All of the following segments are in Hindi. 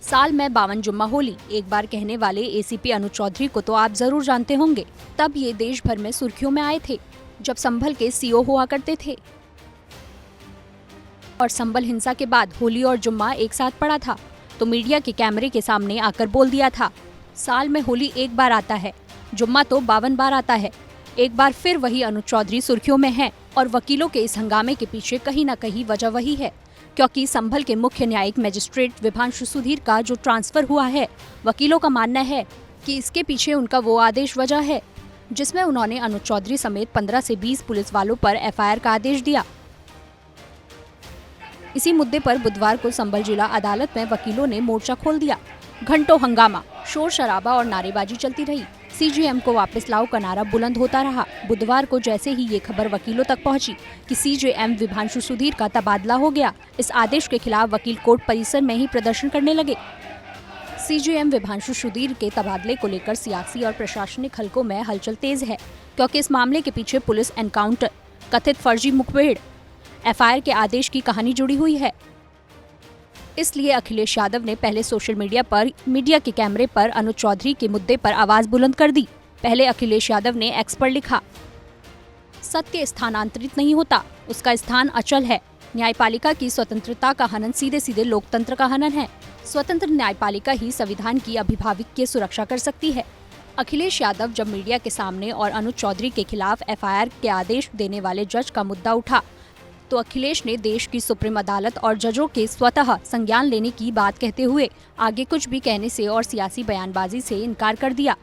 साल में 52 जुम्मा होली, एक बार कहने वाले एसीपी अनुज चौधरी को तो आप जरूर जानते होंगे। तब ये देश भर में सुर्खियों में आए थे जब संभल के सीओ हुआ करते थे और संभल हिंसा के बाद होली और जुम्मा एक साथ पड़ा था तो मीडिया के कैमरे के सामने आकर बोल दिया था, साल में होली एक बार आता है, जुम्मा तो 52 बार आता है। एक बार फिर वही अनुज चौधरी सुर्खियों में हैं और वकीलों के इस हंगामे के पीछे कहीं न कहीं वजह वही है, क्योंकि संभल के मुख्य न्यायिक मजिस्ट्रेट विभांशु सुधीर का जो ट्रांसफर हुआ है, वकीलों का मानना है कि इसके पीछे उनका वो आदेश वजह है जिसमें उन्होंने अनुज चौधरी समेत 15 से 20 पुलिस वालों पर एफआईआर का आदेश दिया। इसी मुद्दे पर बुधवार को संभल जिला अदालत में वकीलों ने मोर्चा खोल दिया। घंटों हंगामा, शोर शराबा और नारेबाजी चलती रही। सीजेएम को वापस लाओ का नारा बुलंद होता रहा। बुधवार को जैसे ही ये खबर वकीलों तक पहुंची कि सीजेएम विभांशु सुधीर का तबादला हो गया, इस आदेश के खिलाफ वकील कोर्ट परिसर में ही प्रदर्शन करने लगे। सीजेएम विभांशु सुधीर के तबादले को लेकर सियासी और प्रशासनिक हलकों में हलचल तेज है, क्योंकि इस मामले के पीछे पुलिस एनकाउंटर, कथित फर्जी मुखबिर, एफआईआर के आदेश की कहानी जुड़ी हुई है। इसलिए अखिलेश यादव ने पहले सोशल मीडिया पर मीडिया के कैमरे पर अनुज चौधरी के मुद्दे पर आवाज बुलंद कर दी। पहले अखिलेश यादव ने एक्स पर लिखा, सत्य स्थानांतरित नहीं होता, उसका स्थान अचल है। न्यायपालिका की स्वतंत्रता का हनन सीधे सीधे लोकतंत्र का हनन है। स्वतंत्र न्यायपालिका ही संविधान की अभिभावक की सुरक्षा कर सकती है। अखिलेश यादव जब मीडिया के सामने और अनुज चौधरी के खिलाफ एफआईआर के आदेश देने वाले जज का मुद्दा उठा तो अखिलेश ने देश की सुप्रीम अदालत और जजों के स्वतः संज्ञान लेने की बात कहते हुए आगे कुछ भी कहने से और सियासी बयानबाजी से इनकार कर दिया।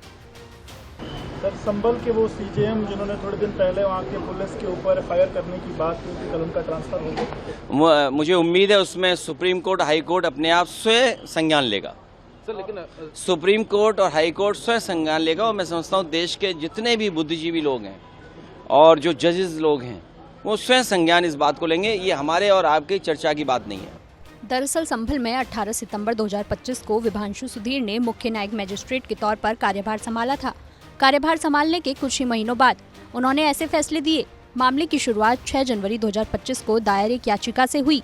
सर, संभल के वो सीजेएम जिन्होंने थोड़े दिन पहले वहाँ के पुलिस के ऊपर फायर करने की बात की थी, कल उनका ट्रांसफर हो गया। मुझे उम्मीद है उसमें सुप्रीम कोर्ट, हाई कोर्ट अपने आप स्वयं संज्ञान लेगा। सर लेकिन सुप्रीम कोर्ट और हाई कोर्ट स्वयं संज्ञान लेगा और मैं समझता हूँ देश के जितने भी बुद्धिजीवी लोग हैं और जो जजेस लोग हैं वो स्वयं संज्ञान इस बात को लेंगे। ये हमारे और आपकी चर्चा की बात नहीं है। दरअसल संभल में 18 सितंबर 2025 को विभांशु सुधीर ने मुख्य न्यायिक मजिस्ट्रेट के तौर पर कार्यभार संभाला था। कार्यभार संभालने के कुछ ही महीनों बाद उन्होंने ऐसे फैसले दिए। मामले की शुरुआत 6 जनवरी 2025 को दायर एक याचिका से हुई।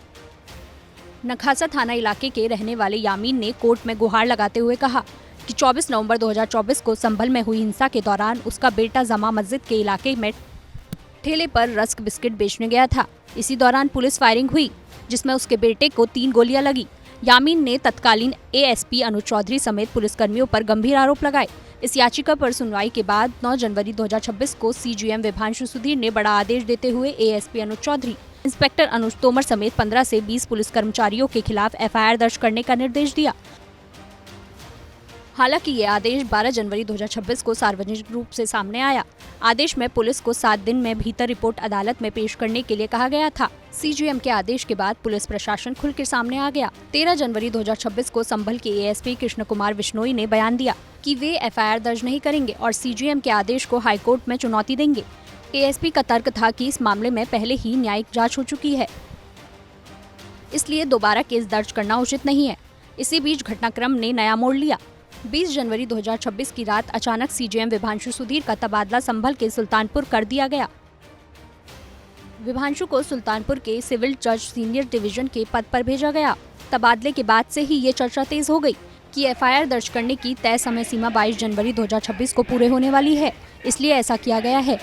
नखासा थाना इलाके के रहने वाले यामीन ने कोर्ट में गुहार लगाते हुए कहा कि 24 नवंबर 2024 को संभल में हुई हिंसा के दौरान उसका बेटा जमा मस्जिद के इलाके में ठेले पर रस्क बिस्किट बेचने गया था। इसी दौरान पुलिस फायरिंग हुई जिसमें उसके बेटे को 3 गोलियां लगी। यामीन ने तत्कालीन एएसपी अनुज चौधरी समेत पुलिसकर्मियों पर गंभीर आरोप लगाए। इस याचिका पर सुनवाई के बाद 9 जनवरी 2026 को सीजेएम विभांशु सुधीर ने बड़ा आदेश देते हुए एएसपी अनुज चौधरी, इंस्पेक्टर अनुज तोमर समेत 15 से 20 पुलिस कर्मचारियों के खिलाफ एफआईआर दर्ज करने का निर्देश दिया। हालांकि ये आदेश 12 जनवरी 2026 को सार्वजनिक रूप से सामने आया। आदेश में पुलिस को 7 दिन में भीतर रिपोर्ट अदालत में पेश करने के लिए कहा गया था। सीजेएम के आदेश के बाद पुलिस प्रशासन खुलकर सामने आ गया। 13 जनवरी 2026 को संभल के एएसपी कृष्ण कुमार विश्नोई ने बयान दिया कि वे एफआईआर दर्ज नहीं करेंगे और सीजेएम के आदेश को हाईकोर्ट में चुनौती देंगे। एएसपी का तर्क था कि इस मामले में पहले ही न्यायिक जांच हो चुकी है, इसलिए दोबारा केस दर्ज करना उचित नहीं है। इसी बीच घटनाक्रम ने नया मोड़ लिया। 20 जनवरी 2026 की रात अचानक सीजेएम विभांशु सुधीर का तबादला संभल के सुल्तानपुर कर दिया गया। विभांशु को सुल्तानपुर के सिविल जज सीनियर डिवीजन के पद पर भेजा गया। तबादले के बाद से ही ये चर्चा तेज हो गई कि एफआईआर दर्ज करने की तय समय सीमा 22 जनवरी 2026 को पूरे होने वाली है, इसलिए ऐसा किया गया है।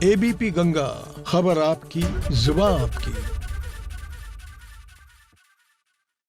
एबीपी गंगा, खबर आपकी, जुबान आपकी।